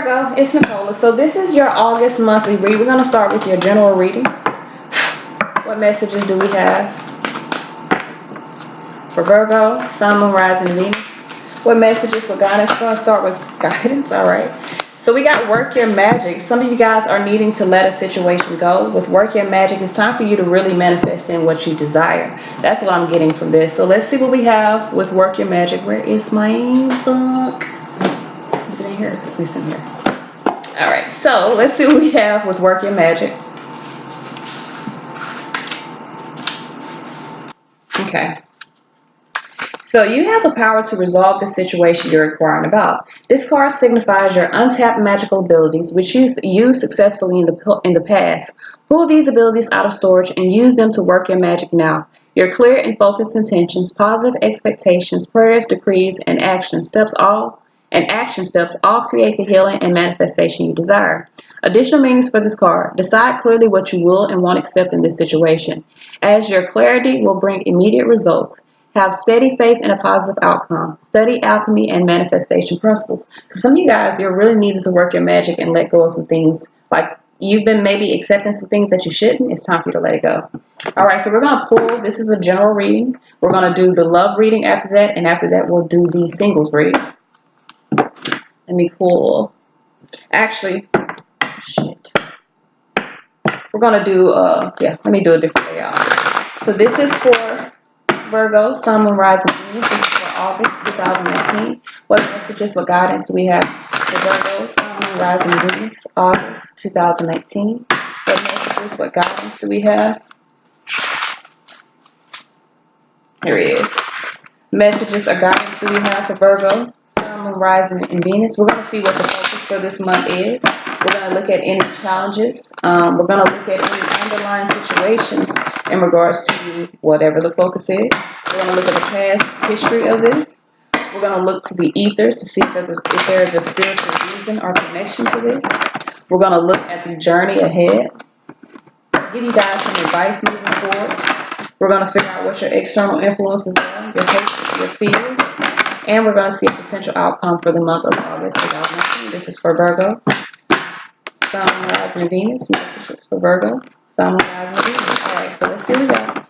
Virgo, it's Nicola. So this is your August monthly read. We're going to start with your general reading. What messages do we have for Virgo, Sun, Moon, Rising, and Venus? What messages for guidance? We're going to start with guidance. All right. So we got work your magic. Some of you guys are needing to let a situation go. With work your magic, it's time for you to really manifest in what you desire. That's what I'm getting from this. So let's see what we have with work your magic. Where is my book? Is it in here? It's in here. All right. So let's see what we have with work your magic. Okay. So you have the power to resolve the situation you're inquiring about. This card signifies your untapped magical abilities, which you've used successfully in the past. Pull these abilities out of storage and use them to work your magic now. Your clear and focused intentions, positive expectations, prayers, decrees, and action steps all create the healing and manifestation you desire. Additional meanings for this card. Decide clearly what you will and won't accept in this situation, as your clarity will bring immediate results. Have steady faith in a positive outcome. Study alchemy and manifestation principles. So some of you guys, you're really needing to work your magic and let go of some things. Like you've been maybe accepting some things that you shouldn't. It's time for you to let it go. All right, so we're going to pull. This is a general reading. We're going to do the love reading after that. And after that, we'll do the singles reading. Let me pull. Actually, shit. We're going to do, let me do a different way, y'all. So this is for Virgo, Sun, Moon, Rising, Venus. This is for August 2019. What messages, what guidance do we have for Virgo, Sun, Moon, Rising, Venus, August 2019? What messages, what guidance do we have? Here it is. Messages or guidance do we have for Virgo, Sun, Moon, Rising, and Venus? We're going to see what the focus for this month is. We're going to look at any challenges. We're going to look at any underlying situations in regards to whatever the focus is. We're going to look at the past history of this. We're going to look to the ethers to see if there is a spiritual reason or connection to this. We're going to look at the journey ahead. Give you guys some advice moving forward. We're going to figure out what your external influences are, your hopes, your fears. And we're going to see a potential outcome for the month of August 2019. This is for Virgo, Sun, Rising, and Venus. Messages for Virgo, Sun, Rising, and Venus. All right, so let's see what we got.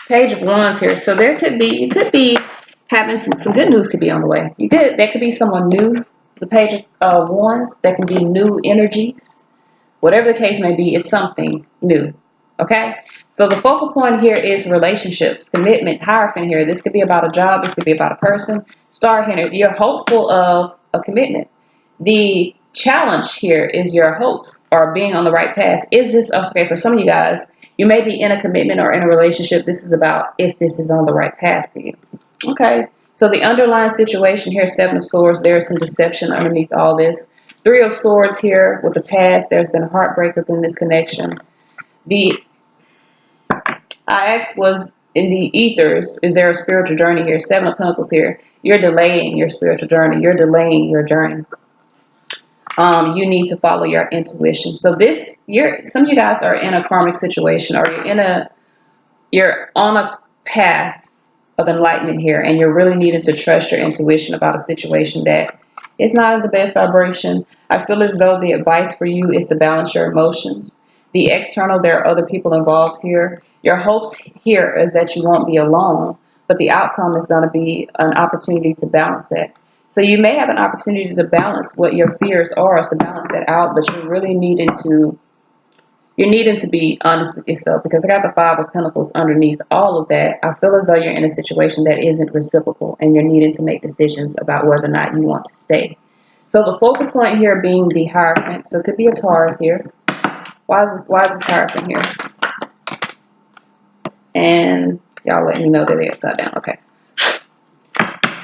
Page of Wands here. So you could be having some good news could be on the way. There could be someone new. The Page of Wands, there can be new energies. Whatever the case may be, it's something new. Okay? So the focal point here is relationships, commitment, Hierophant here. This could be about a job. This could be about a person. Star here. You're hopeful of a commitment. The challenge here is your hopes are being on the right path. Is this okay for some of you guys? You may be in a commitment or in a relationship. This is about if this is on the right path for you. Okay. So the underlying situation here, Seven of Swords, there's some deception underneath all this. Three of Swords here with the past. There's been heartbreak within this connection. I asked was in the ethers, is there a spiritual journey here? Seven of Pentacles here. You're delaying your spiritual journey. You're delaying your journey. You need to follow your intuition. So some of you guys are in a karmic situation, or you're on a path of enlightenment here, and you're really needing to trust your intuition about a situation that is not in the best vibration. I feel as though the advice for you is to balance your emotions. The external, there are other people involved here. Your hopes here is that you won't be alone, but the outcome is going to be an opportunity to balance that. So you may have an opportunity to balance what your fears are, to balance that out, but you're really needing to be honest with yourself, because I got the Five of Pentacles underneath all of that. I feel as though you're in a situation that isn't reciprocal, and you're needing to make decisions about whether or not you want to stay. So the focal point here being the Hierophant. So it could be a Taurus here. Why is this Hierophant here? And y'all let me know that they're upside down. Okay.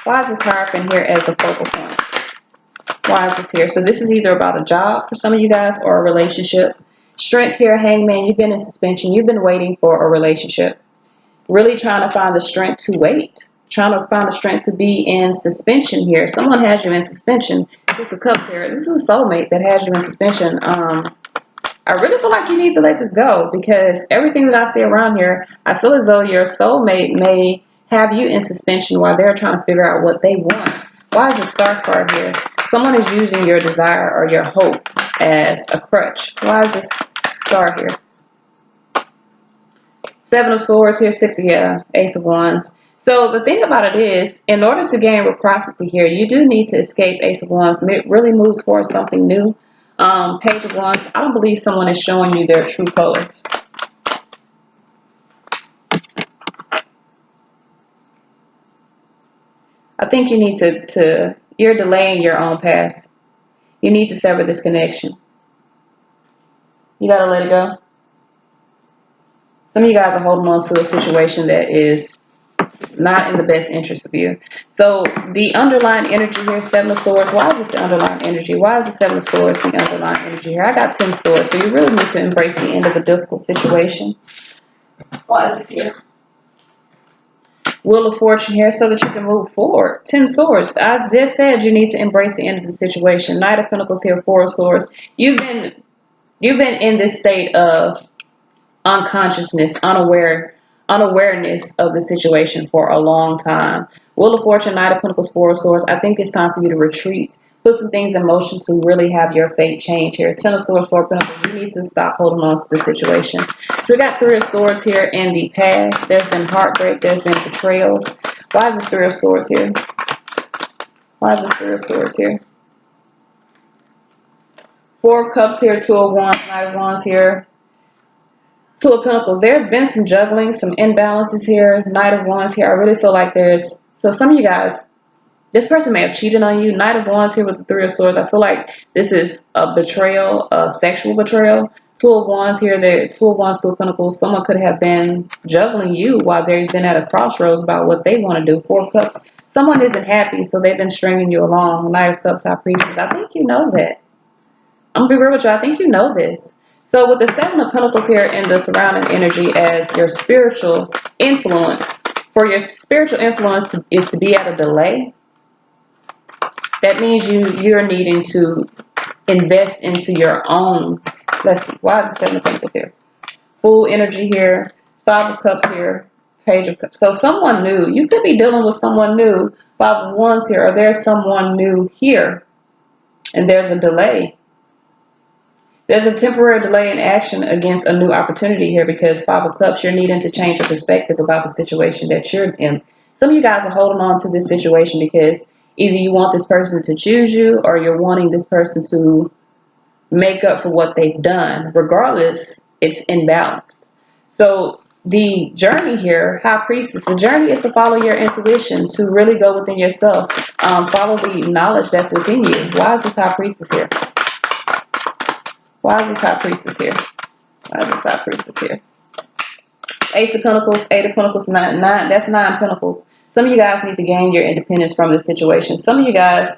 Why is this Hierophant here as a focal point? Why is this here? So this is either about a job for some of you guys or a relationship. Strength here, Hangman. You've been in suspension. You've been waiting for a relationship. Really trying to find the strength to wait. Trying to find the strength to be in suspension here. Someone has you in suspension. Six of Cups here. This is a soulmate that has you in suspension. I really feel like you need to let this go, because everything that I see around here, I feel as though your soulmate may have you in suspension while they're trying to figure out what they want. Why is the Star card here? Someone is using your desire or your hope as a crutch. Why is this Star here? Seven of Swords here, Ace of Wands. So the thing about it is, in order to gain reciprocity here, you do need to escape Ace of Wands, really move towards something new. Page of Wands, I don't believe someone is showing you their true colors. I think you need you're delaying your own path. You need to sever this connection. You got to let it go. Some of you guys are holding on to a situation that is not in the best interest of you. So the underlying energy here, Seven of Swords. Why is this the underlying energy? Why is the Seven of Swords the underlying energy here? I got 10 swords. So you really need to embrace the end of a difficult situation. Why is it here? Wheel of Fortune here so that you can move forward. 10 swords. I just said you need to embrace the end of the situation. Knight of Pentacles here, Four of Swords. You've been in this state of unconsciousness, unawareness of the situation for a long time. Wheel of Fortune, Knight of Pentacles, Four of Swords. I think it's time for you to retreat. Put some things in motion to really have your fate change here. Ten of Swords, Four of Pentacles. You need to stop holding on to the situation. So we got Three of Swords here in the past. There's been heartbreak. There's been betrayals. Why is this Three of Swords here? Why is this Three of Swords here? Four of Cups here. Two of Wands. Knight of Wands here. Two of Pentacles. There's been some juggling, some imbalances here. Knight of Wands here. I really feel like so some of you guys, this person may have cheated on you. Knight of Wands here with the Three of Swords. I feel like this is a betrayal, a sexual betrayal. Two of Wands here. Two of Wands, Two of Pentacles. Someone could have been juggling you while they've been at a crossroads about what they want to do. Four of Cups. Someone isn't happy, so they've been stringing you along. Knight of Cups, High Priestess. I think you know that. I'm going to be real with you. I think you know this. So with the Seven of Pentacles here in the surrounding energy as your spiritual influence, for your spiritual influence is to be at a delay. That means you're needing to invest into your own. Let's see. Why is the Seven of Pentacles here? Full energy here. Five of Cups here. Page of Cups. So someone new. You could be dealing with someone new. Five of Wands here. Or there's someone new here. And there's a delay. There's a temporary delay in action against a new opportunity here because Five of Cups, you're needing to change your perspective about the situation that you're in. Some of you guys are holding on to this situation because either you want this person to choose you or you're wanting this person to make up for what they've done. Regardless, it's imbalanced. So the journey here, High Priestess, the journey is to follow your intuition, to really go within yourself. Follow the knowledge that's within you. Why is this High Priestess here? Why is this High Priestess here? Why is this High Priestess here? Ace of Pentacles, Eight of Pentacles, nine. That's Nine Pentacles. Some of you guys need to gain your independence from this situation. Some of you guys,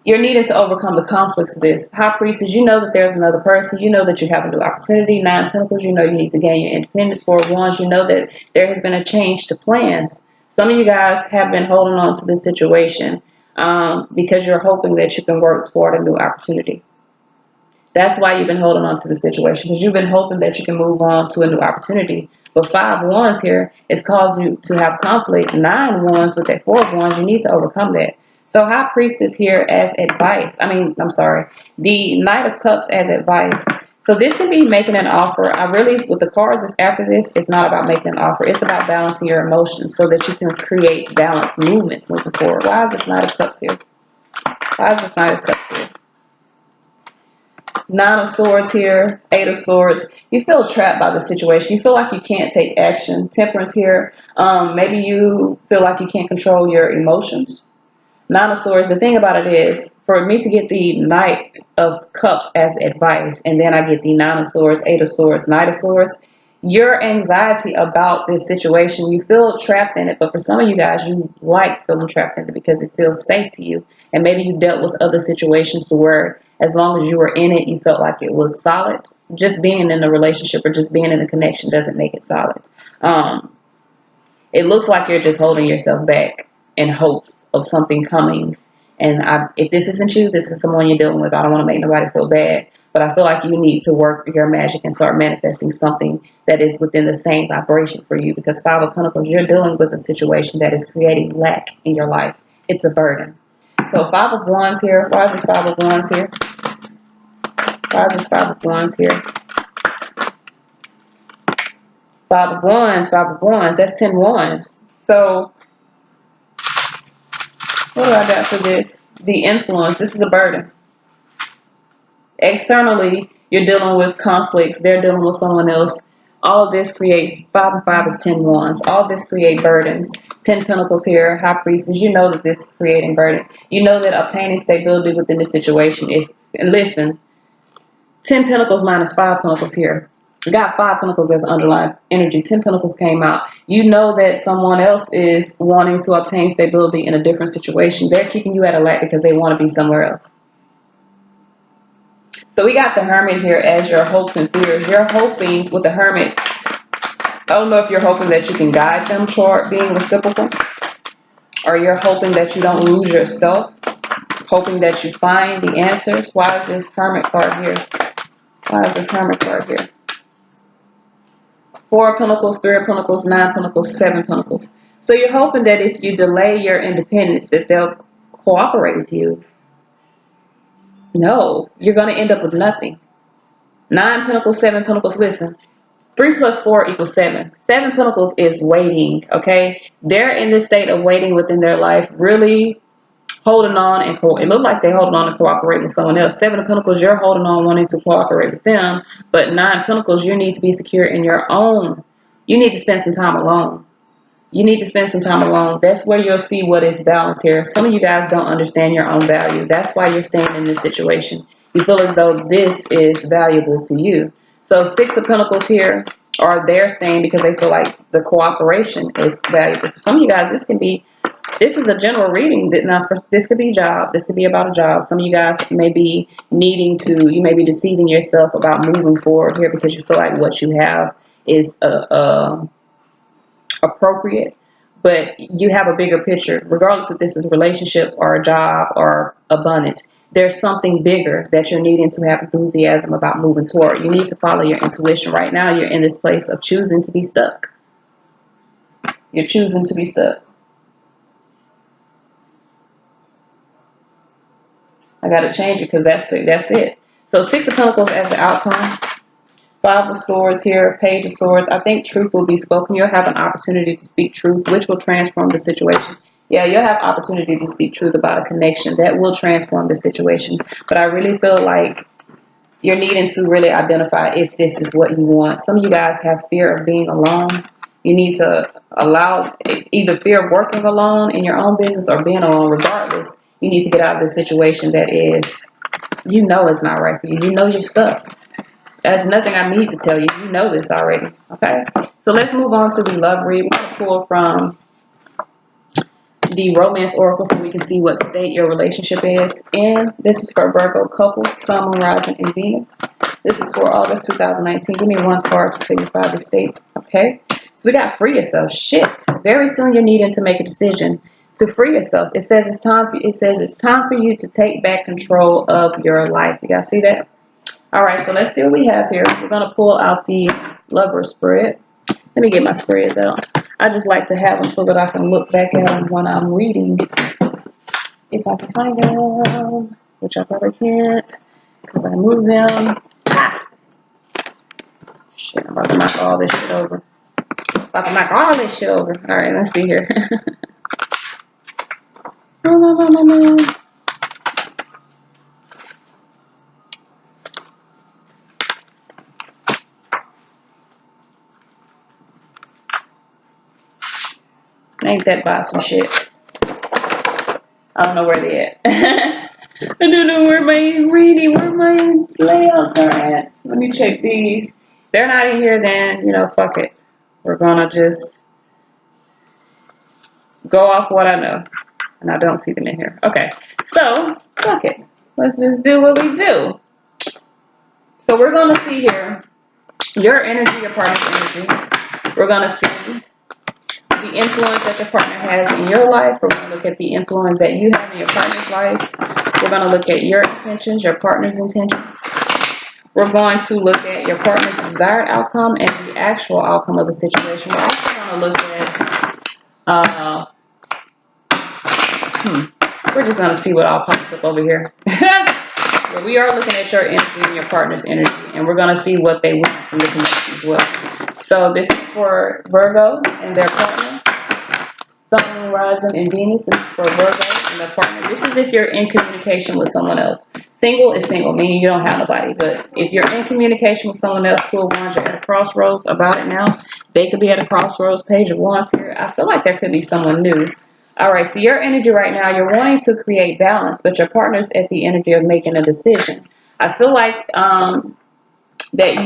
you're needing to overcome the conflicts of this. High Priestess, you know that there's another person. You know that you have a new opportunity. Nine Pentacles, you know you need to gain your independence. Four of Wands, you know that there has been a change to plans. Some of you guys have been holding on to this situation because you're hoping that you can work toward a new opportunity. That's why you've been holding on to the situation, because you've been hoping that you can move on to a new opportunity. But Five of Wands here is causing you to have conflict. Nine of Wands with that Four of Wands, you need to overcome that. So High Priestess here as advice. The Knight of Cups as advice. So this can be making an offer. With the cards that's after this, it's not about making an offer. It's about balancing your emotions so that you can create balanced movements moving forward. Why is this Knight of Cups here? Why is this Knight of Cups here? Nine of Swords here, Eight of Swords. You feel trapped by the situation. You feel like you can't take action. Temperance here. Maybe you feel like you can't control your emotions. Nine of Swords. The thing about it is, for me to get the Knight of Cups as advice, and then I get the Nine of Swords, Eight of Swords, Knight of Swords, your anxiety about this situation, you feel trapped in it. But for some of you guys, you like feeling trapped in it because it feels safe to you. And maybe you've dealt with other situations to where as long as you were in it, you felt like it was solid. Just being in a relationship or just being in a connection doesn't make it solid. It looks like you're just holding yourself back in hopes of something coming. And if this isn't you, this is someone you're dealing with. I don't want to make nobody feel bad. But I feel like you need to work your magic and start manifesting something that is within the same vibration for you, because Five of Pentacles, you're dealing with a situation that is creating lack in your life. It's a burden. So Five of Wands here. Why is this Five of Wands here? Why is this Five of Wands here? Five of Wands, Five of Wands. That's 10 Wands. So what do I got for this? The influence. This is a burden. Externally, you're dealing with conflicts. They're dealing with someone else. All of this creates, 5 and 5 is 10 wands. All of this create burdens. 10 pentacles here, high priestess. You know that this is creating burden. You know that obtaining stability within this situation is, and listen, 10 pentacles minus 5 pentacles here. You got 5 pentacles as underlying energy. 10 pentacles came out. You know that someone else is wanting to obtain stability in a different situation. They're keeping you at a lack because they want to be somewhere else. So we got the Hermit here as your hopes and fears. You're hoping with the Hermit, I don't know if you're hoping that you can guide them toward being reciprocal, or you're hoping that you don't lose yourself, hoping that you find the answers. Why is this Hermit card here? Why is this Hermit card here? 4 of Pentacles, 3 of Pentacles, 9 of Pentacles, 7 of Pentacles. So you're hoping that if you delay your independence, that they'll cooperate with you. No, you're going to end up with nothing. 9 Pentacles, 7 Pentacles. Listen, 3 plus 4 equals 7. 7 Pentacles is waiting, okay? They're in this state of waiting within their life, really holding on, and it looks like they're holding on to cooperate with someone else. 7 of Pentacles, you're holding on, wanting to cooperate with them. But 9 Pentacles, you need to be secure in your own. You need to spend some time alone. You need to spend some time alone. That's where you'll see what is balance here. Some of you guys don't understand your own value. That's why you're staying in this situation. You feel as though this is valuable to you. So 6 of Pentacles here, or they're staying because they feel like the cooperation is valuable. For some of you guys, this is a general reading. Now, this could be a job. This could be about a job. Some of you guys may be you may be deceiving yourself about moving forward here because you feel like what you have is appropriate, but you have a bigger picture. Regardless if this is a relationship or a job or abundance, there's something bigger that you're needing to have enthusiasm about moving toward. You need to follow your intuition. Right now, you're in this place of choosing to be stuck. You're choosing to be stuck. I got to change it because that's it. So 6 of Pentacles as the outcome. 5 of Swords here, Page of Swords. I think truth will be spoken. You'll have an opportunity to speak truth, which will transform the situation. Yeah, you'll have opportunity to speak truth about a connection that will transform the situation. But I really feel like you're needing to really identify if this is what you want. Some of you guys have fear of being alone. You need to allow either fear of working alone in your own business or being alone. Regardless, you need to get out of this situation that is, you know, it's not right for you. You know you're stuck. There's nothing I need to tell you. You know this already. Okay? So let's move on to the love read. We're going to pull from the romance oracle so we can see what state your relationship is in. This is for Virgo couples, Sun, Moon, Rising, and Venus. This is for August 2019. Give me one card to signify the state. Okay? So we got free yourself. Shit. Very soon you're needing to make a decision to free yourself. It says it's time for you to take back control of your life. You guys see that? All right, so let's see what we have here. We're going to pull out the lover spread. Let me get my spreads out. I just like to have them so that I can look back at them when I'm reading. If I can find them, which I probably can't because I moved them. Ah. Shit, I'm about to knock all this shit over. All right, let's see here. No. Ain't that about some shit? I don't know where they at. I don't know where my layouts are at. Let me check these. They're not in here, then, you know, fuck it. We're gonna just go off what I know. And I don't see them in here. Okay, so, fuck it. Let's just do what we do. So we're gonna see here your energy, your partner's energy. We're gonna see the influence that your partner has in your life. We're going to look at the influence that you have in your partner's life. We're going to look at your intentions, your partner's intentions. We're going to look at your partner's desired outcome and the actual outcome of the situation. We're also going to look at, uh, we're just going to see what all pops up over here. But we are looking at your energy and your partner's energy, and we're going to see what they want from the connection as well. So this is for Virgo and their partner. Sun, Moon, Rising, and Venus. This is for Virgo and their partner. This is if you're in communication with someone else. Single is single, meaning you don't have nobody. But if you're in communication with someone else, Two of Wands, you're at a crossroads about it now. They could be at a crossroads. Page of Wands here. I feel like there could be someone new. All right, so your energy right now, you're wanting to create balance, but your partner's at the energy of making a decision. I feel like that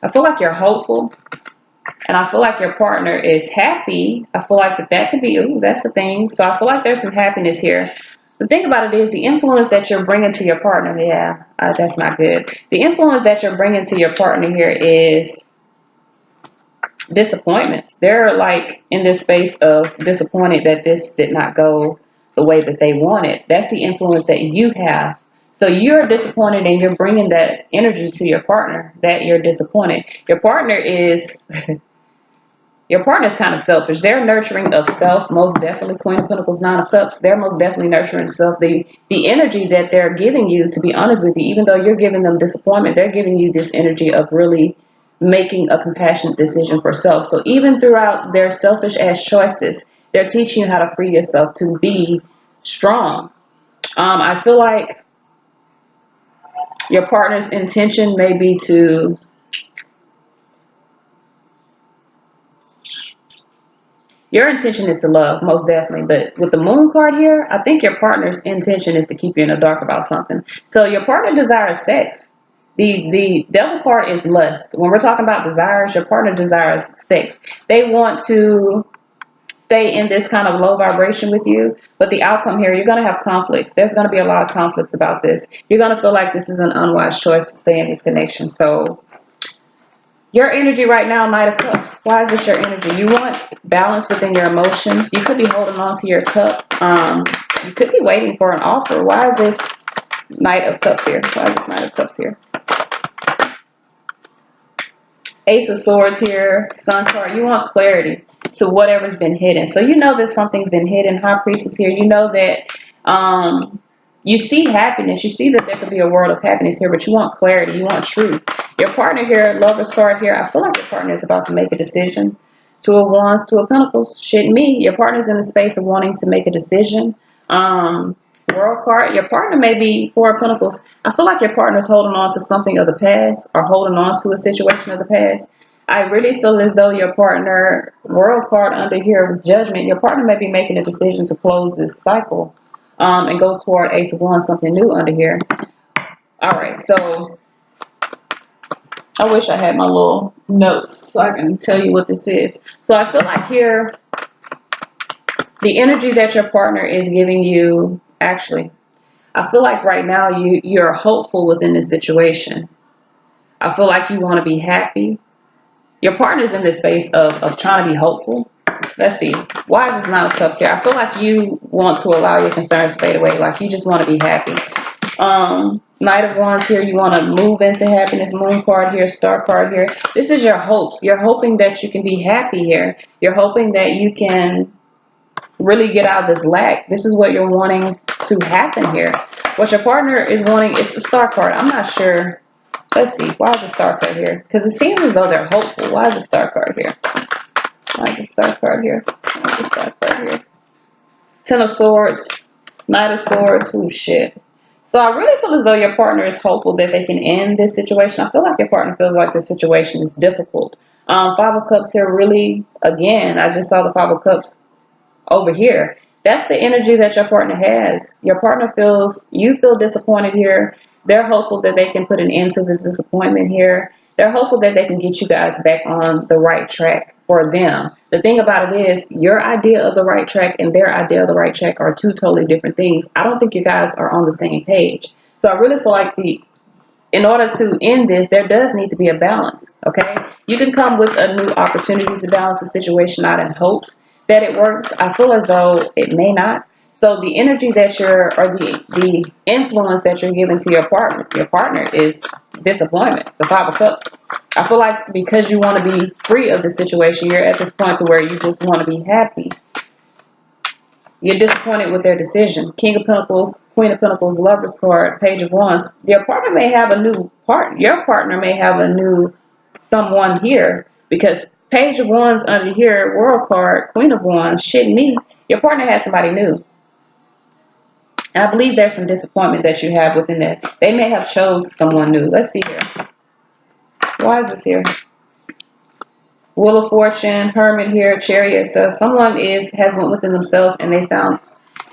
I feel like you're hopeful, and I feel like your partner is happy. I feel like that could be, ooh, that's the thing. So I feel like there's some happiness here. The thing about it is the influence that you're bringing to your partner, yeah, that's not good. The influence that you're bringing to your partner here is disappointments. They're like in this space of disappointed that this did not go the way that they wanted. That's the influence that you have. So you're disappointed and you're bringing that energy to your partner that you're disappointed. Your partner is your partner's kind of selfish. They're nurturing of self, most definitely. Queen of Pentacles, Nine of Cups. They're most definitely nurturing self. The energy that they're giving you, to be honest with you, even though you're giving them disappointment, they're giving you this energy of really making a compassionate decision for self. So even throughout their selfish ass choices, they're teaching you how to free yourself to be strong. I feel like your partner's intention may be to, your intention is to love, most definitely. But with the moon card here, I think your partner's intention is to keep you in the dark about something. So your partner desires sex. The devil card is lust. When we're talking about desires, your partner desires sex. They want to stay in this kind of low vibration with you, but the outcome here, you're going to have conflicts. There's going to be a lot of conflicts about this. You're going to feel like this is an unwise choice to stay in this connection. So your energy right now, Knight of Cups. Why is this your energy? You want balance within your emotions. You could be holding on to your cup. You could be waiting for an offer. Why is this Knight of Cups here? Why is this Knight of Cups here? Ace of Swords here. Sun card. You want clarity to whatever's been hidden. So you know that something's been hidden. High Priestess here. You know that you see happiness. You see that there could be a world of happiness here, but you want clarity. You want truth. Your partner here, Lover's card here. I feel like your partner is about to make a decision. Two of Wands, Two of Pentacles. Shit, me. Your partner's in the space of wanting to make a decision. World card. Your partner may be Four of Pentacles. I feel like your partner's holding on to something of the past or holding on to a situation of the past. I really feel as though your partner, World card under here with Judgment, your partner may be making a decision to close this cycle and go toward Ace of Wands, something new under here. All right, so I wish I had my little note so I can tell you what this is. So I feel like here, the energy that your partner is giving you, actually, I feel like right now you're hopeful within this situation. I feel like you want to be happy. Your partner's in this space of trying to be hopeful. Let's see. Why is this Nine of Cups here? I feel like you want to allow your concerns to fade away. Like you just want to be happy. Knight of Wands here. You want to move into happiness. Moon card here. Star card here. This is your hopes. You're hoping that you can be happy here. You're hoping that you can really get out of this lack. This is what you're wanting to happen here. What your partner is wanting is the Star card. I'm not sure. Let's see. Why is the Star card here? Because it seems as though they're hopeful. Why is the Star card here? Why is the Star card here? Why is the Star card here? Ten of Swords. Knight of Swords. Oh, shit. So I really feel as though your partner is hopeful that they can end this situation. I feel like your partner feels like this situation is difficult. Five of Cups here really, again, I just saw the Five of Cups over here. That's the energy that your partner has. Your partner feels, you feel disappointed here. They're hopeful that they can put an end to the disappointment here. They're hopeful that they can get you guys back on the right track for them. The thing about it is your idea of the right track and their idea of the right track are two totally different things. I don't think you guys are on the same page. So I really feel like in order to end this, there does need to be a balance, okay? You can come with a new opportunity to balance the situation out in hopes that it works. I feel as though it may not. So the energy that you're, or the influence that you're giving to your partner is disappointment, the Five of Cups. I feel like because you want to be free of the situation, you're at this point to where you just want to be happy. You're disappointed with their decision. King of Pentacles, Queen of Pentacles, Lover's card, Page of Wands. Your partner may have a new partner. Your partner may have a new someone here, because Page of Wands under here, World card, Queen of Wands, shit me. Your partner has somebody new. And I believe there's some disappointment that you have within that. They may have chose someone new. Let's see here. Why is this here? Wheel of Fortune, Hermit here, Chariot. So someone has went within themselves and they found,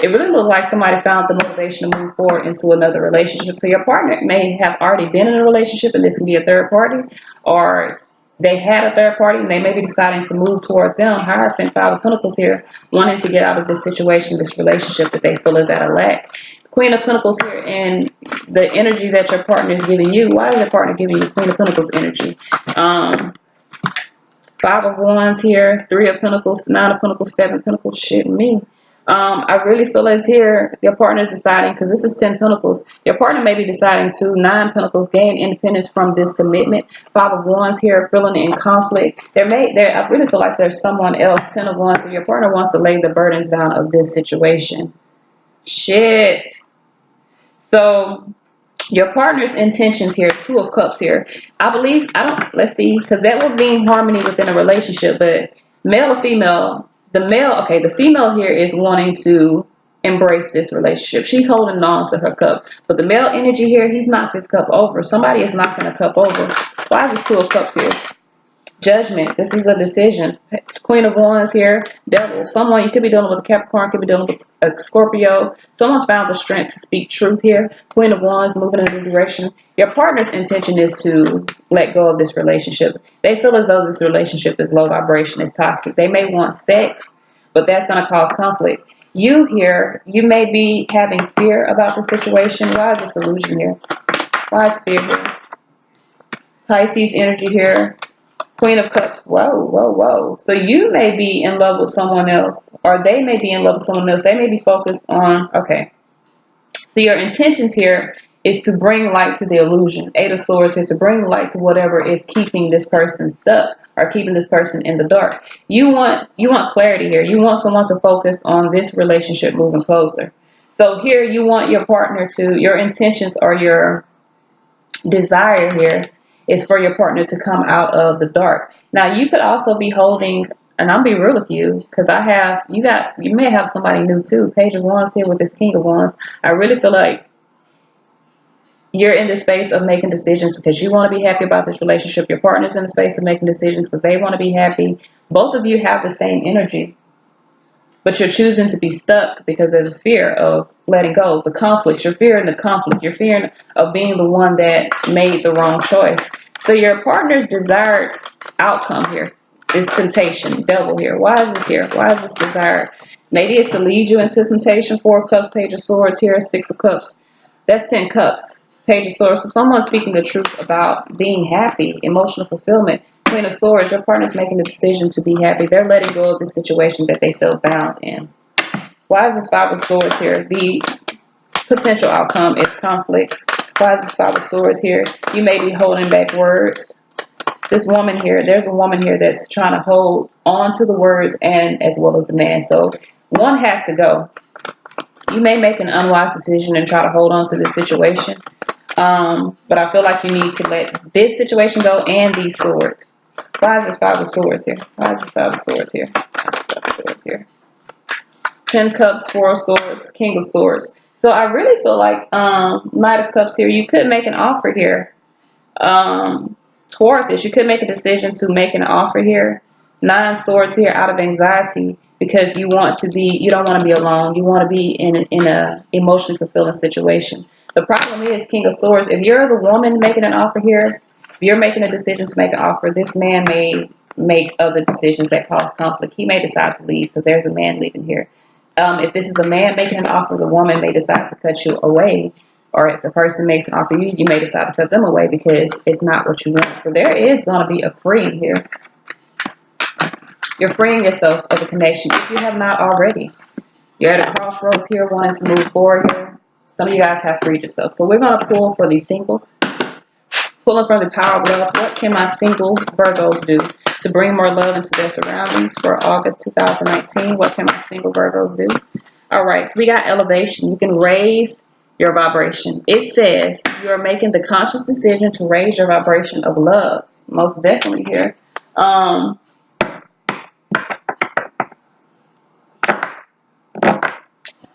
it really looked like somebody found the motivation to move forward into another relationship. So your partner may have already been in a relationship, and this can be a third party, or they had a third party and they may be deciding to move toward them. Hierophant, Five of Pentacles here, wanting to get out of this situation, this relationship that they feel is at a lack. Queen of Pentacles here, and the energy that your partner is giving you. Why is your partner giving you Queen of Pentacles energy? Five of Wands here, Three of Pentacles, Nine of Pentacles, Seven of Pentacles, shit me. I really feel as here, your partner is deciding, because this is 10 Pentacles, your partner may be deciding to, 9 Pentacles, gain independence from this commitment. Five of Wands here, feeling in conflict. I really feel like there's someone else. 10 of Wands, so your partner wants to lay the burdens down of this situation. Shit. So your partner's intentions here, Two of Cups here. Let's see, because that would mean harmony within a relationship, but male or female, the female here is wanting to embrace this relationship. She's holding on to her cup. But the male energy here, he's knocked this cup over. Somebody is knocking a cup over. Why is this Two of Cups here? Judgment. This is a decision. Queen of Wands here. Devil. Someone, you could be dealing with a Capricorn, could be dealing with a Scorpio. Someone's found the strength to speak truth here. Queen of Wands, moving in a new direction. Your partner's intention is to let go of this relationship. They feel as though this relationship is low vibration, is toxic. They may want sex, but that's going to cause conflict. You here, you may be having fear about the situation. Why is this illusion here? Why is fear here? Pisces energy here. Queen of Cups. Whoa, whoa, whoa. So you may be in love with someone else, or they may be in love with someone else. They may be focused on, okay. So your intentions here is to bring light to the illusion. Eight of Swords here, to bring light to whatever is keeping this person stuck or keeping this person in the dark. You want clarity here. You want someone to focus on this relationship moving closer. So here you want your partner to, your intentions or your desire here is for your partner to come out of the dark. Now you could also be holding, and I'll be real with you, because you may have somebody new too. Page of Wands here with this King of Wands. I really feel like you're in the space of making decisions because you want to be happy about this relationship. Your partner's in the space of making decisions because they want to be happy. Both of you have the same energy, but you're choosing to be stuck because there's a fear of letting go, the conflict. You're fearing the conflict. You're fearing of being the one that made the wrong choice. So your partner's desired outcome here is temptation, devil here. Why is this here? Why is this desired? Maybe it's to lead you into temptation. Four of Cups, Page of Swords here, Six of Cups. That's 10 Cups, Page of Swords. So someone's speaking the truth about being happy, emotional fulfillment. Queen of Swords, your partner's making the decision to be happy. They're letting go of the situation that they feel bound in. Why is this Five of Swords here? The potential outcome is conflicts. Why is this Five of Swords here? You may be holding back words. This woman here, there's a woman here that's trying to hold on to the words, and as well as the man. So one has to go. You may make an unwise decision and try to hold on to this situation. But I feel like you need to let this situation go and these swords. Why is this Five of Swords here? Why is this Five of Swords here? Five of Swords here. 10 Cups, Four of Swords, King of Swords. So I really feel like Knight of Cups here. You could make an offer here toward this. You could make a decision to make an offer here. Nine Swords here out of anxiety because you don't want to be alone. You want to be in a emotionally fulfilling situation. The problem is, King of Swords, if you're the woman making an offer here, if you're making a decision to make an offer, this man may make other decisions that cause conflict. He may decide to leave because there's a man leaving here. If this is a man making an offer, the woman may decide to cut you away. Or if the person makes an offer you may decide to cut them away because it's not what you want. So there is going to be a freeing here. You're freeing yourself of the connection if you have not already. You're at a crossroads here, wanting to move forward here. Some of you guys have freed yourself. So we're going to pull for these singles. Pulling from the power of love, what can my single Virgos do to bring more love into their surroundings for August 2019? What can my single Virgos do? All right, so we got elevation. You can raise your vibration. It says you are making the conscious decision to raise your vibration of love. Most definitely here.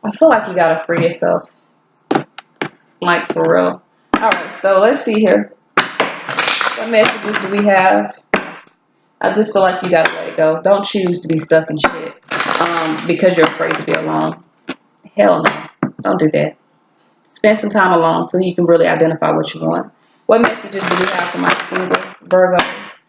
I feel like you gotta free yourself, like for real. All right, so let's see here. What messages do we have? I just feel like you gotta let it go. Don't choose to be stuck in shit because you're afraid to be alone. Hell no. Don't do that. Spend some time alone so you can really identify what you want. What messages do we have for my single Virgos?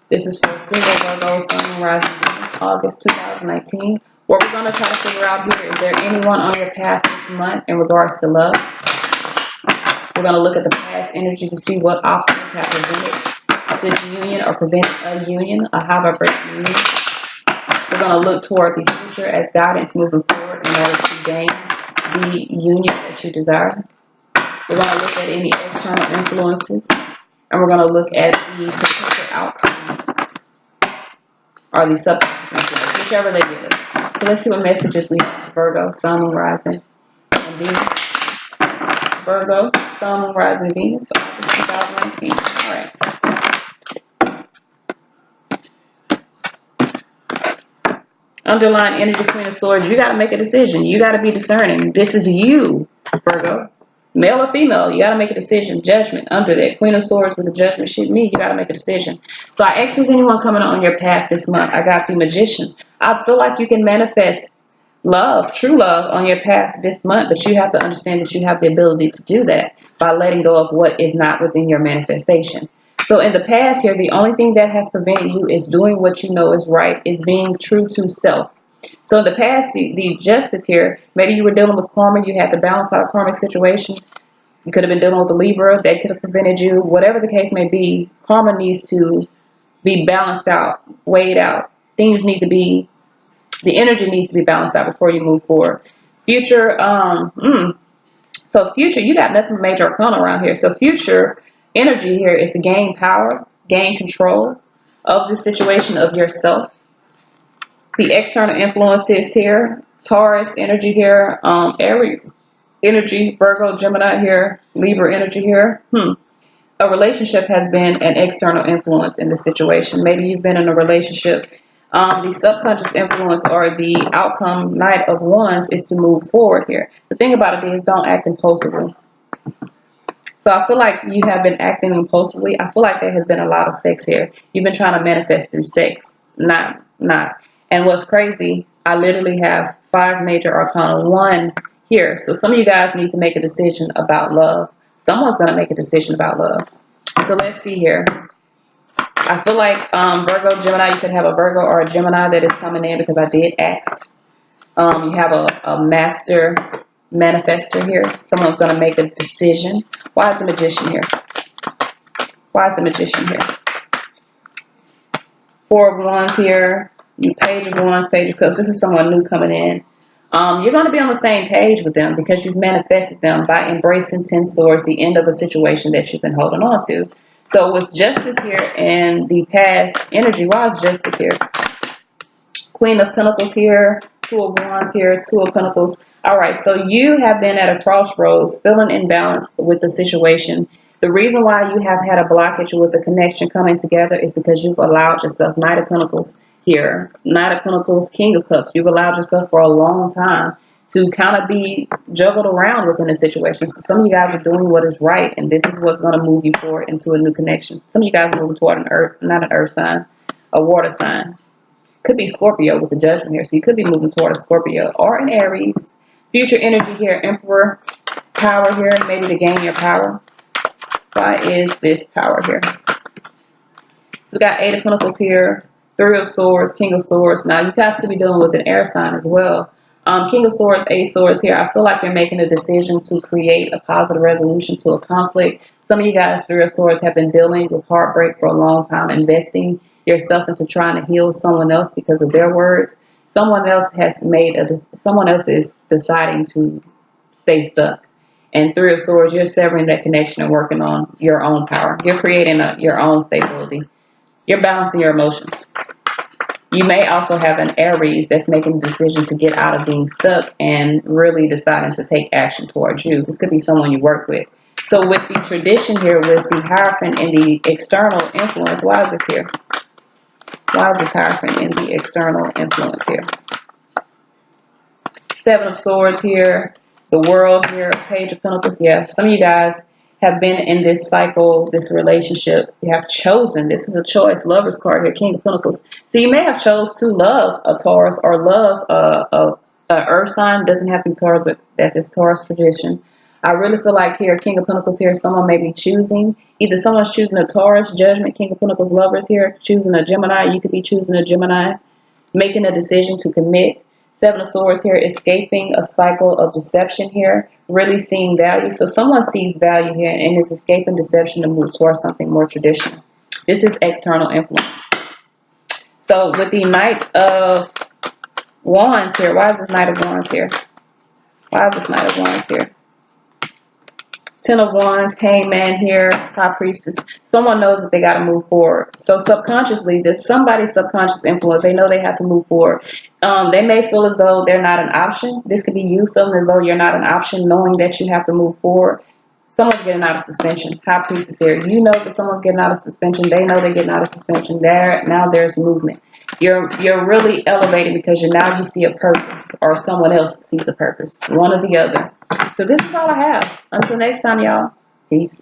This is for single Virgos, Sun, and Rising Venus, August 2019. What we're going to try to figure out here, is there anyone on your path this month in regards to love? We're going to look at the past energy to see what obstacles have prevented this union or prevented a union, a high vibration union. We're going to look toward the future as guidance moving forward in order to gain the union that you desire. We're going to look at any external influences, and we're going to look at the potential outcome or the subconscious influence, whichever they give us. So let's see what messages we have. Virgo, Sun, Moon, Rising, and Venus. Virgo, Sun, Moon, Rising, Venus, August 2019. All right. Underlying energy, Queen of Swords. You got to make a decision. You got to be discerning. This is you, Virgo. Male or female, you got to make a decision. Judgment under that. Queen of Swords with the judgment sheet. Me, you got to make a decision. So I ask, is anyone coming on your path this month? I got the Magician. I feel like you can manifest love, true love on your path this month, but you have to understand that you have the ability to do that by letting go of what is not within your manifestation. So in the past here, the only thing that has prevented you is doing what you know is right, is being true to self. So in the past, the justice here, maybe you were dealing with karma, you had to balance out a karmic situation. You could have been dealing with a Libra, that could have prevented you. Whatever the case may be, karma needs to be balanced out, weighed out. Things need to be, the energy needs to be balanced out before you move forward. Future, so future, you got nothing but major arcana around here. So future energy here is to gain power, gain control of the situation of yourself. The external influences here, Taurus energy here, Aries energy, Virgo, Gemini here, Libra energy here. A relationship has been an external influence in the situation. Maybe you've been in a relationship. The subconscious influence or the outcome, Knight of Wands, is to move forward here. The thing about it is, don't act impulsively. So I feel like you have been acting impulsively. I feel like there has been a lot of sex here. You've been trying to manifest through sex, not. And what's crazy, I literally have 5 major arcana, 1 here. So some of you guys need to make a decision about love. Someone's going to make a decision about love. So let's see here. I feel like Virgo, Gemini, you could have a Virgo or a Gemini that is coming in because I did ask. You have a master manifester here. Someone's going to make a decision. Why is the Magician here? Why is the Magician here? 4 of Wands here. You Page of Wands, Page of Cups. This is someone new coming in. You're going to be on the same page with them because you've manifested them by embracing 10 swords, the end of a situation that you've been holding on to. So with Justice here and the past energy, why is Justice here? Queen of Pentacles here, 2 of Wands here, 2 of Pentacles. All right, so you have been at a crossroads, feeling imbalanced with the situation. The reason why you have had a blockage with the connection coming together is because you've allowed yourself, Knight of Pentacles here, Knight of Pentacles, King of Cups. You've allowed yourself for a long time to kind of be juggled around within the situation. So some of you guys are doing what is right, and this is what's going to move you forward into a new connection. Some of you guys are moving toward an earth, not an earth sign, a water sign. Could be Scorpio with the judgment here. So you could be moving toward a Scorpio or an Aries. Future energy here, Emperor, power here, maybe to gain your power. Why is this power here? So we got 8 of Pentacles here, 3 of Swords, King of Swords. Now you guys could be dealing with an air sign as well. King of Swords, 8 Swords here. I feel like you're making a decision to create a positive resolution to a conflict. Some of you guys, 3 of Swords, have been dealing with heartbreak for a long time, investing yourself into trying to heal someone else because of their words. someone else someone else is deciding to stay stuck. And Three of Swords, you're severing that connection and working on your own power. You're creating your own stability. You're balancing your emotions. You may also have an Aries that's making the decision to get out of being stuck and really deciding to take action towards you. This could be someone you work with. So with the tradition here, with the Hierophant and the external influence, why is this here? Why is this Hierophant in the external influence here? Seven of Swords here, the World here, Page of Pentacles. Yeah, some of you guys have been in this cycle, this relationship. You have chosen. This is a choice. Lover's card here, King of Pentacles. So you may have chose to love a Taurus or love a Earth sign. Doesn't have to be Taurus, but that's its Taurus tradition. I really feel like here, King of Pentacles here, someone may be choosing. Either someone's choosing a Taurus, Judgment, King of Pentacles, Lovers here, choosing a Gemini. You could be choosing a Gemini, making a decision to commit. Seven of Swords here, escaping a cycle of deception here, really seeing value. So someone sees value here and is escaping deception to move towards something more traditional. This is external influence. So with the Knight of Wands here, why is this Knight of Wands here? Why is this Knight of Wands here? Ten of Wands, Hangman here, High Priestess. Someone knows that they got to move forward. So subconsciously, there's somebody's subconscious influence. They know they have to move forward. They may feel as though they're not an option. This could be you feeling as though you're not an option, knowing that you have to move forward. Someone's getting out of suspension. High Priestess here. You know that someone's getting out of suspension. They know they're getting out of suspension. Now there's movement. You're really elevated because now you see a purpose, or someone else sees a purpose. One or the other. So this is all I have. Until next time, y'all. Peace.